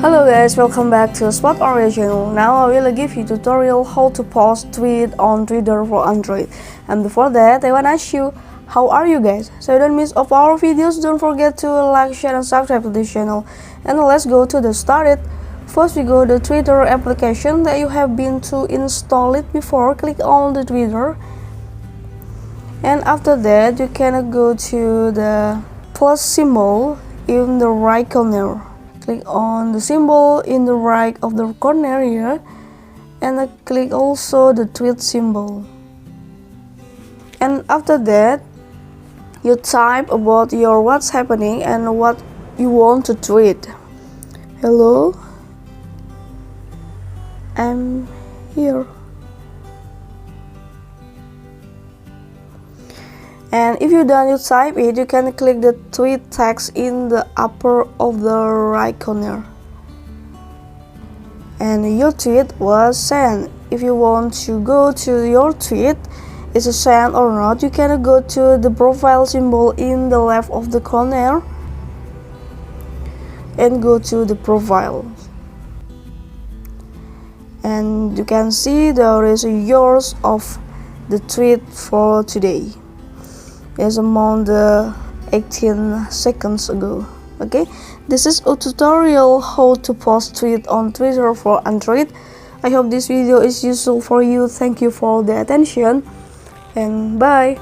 Hello guys, welcome back to Spot Oreo channel. Now I will give you tutorial how to post tweet on Twitter for Android. And before that, I wanna ask you, how are you guys? So you don't miss of our videos, don't forget to like, share, and subscribe to this channel. And let's go to the started. First we go to the Twitter application that you have been to install it before. Click on the Twitter. And after that, you can go to the plus symbol in the right corner. Click on the symbol in the right of the corner here, and click also the tweet symbol. And after that, you type about your what's happening and what you want to tweet. Hello, I'm here. And if you're done, you type it, you can click the tweet text in the upper of the right corner. And your tweet was sent. If you want to go to your tweet, is it sent or not, you can go to the profile symbol in the left of the corner and go to the profile. And you can see there is yours of the tweet for today. Is among the 18 seconds ago. Okay, this is a tutorial how to post tweet on Twitter for Android. I hope this video is useful for you. Thank you for the attention and bye.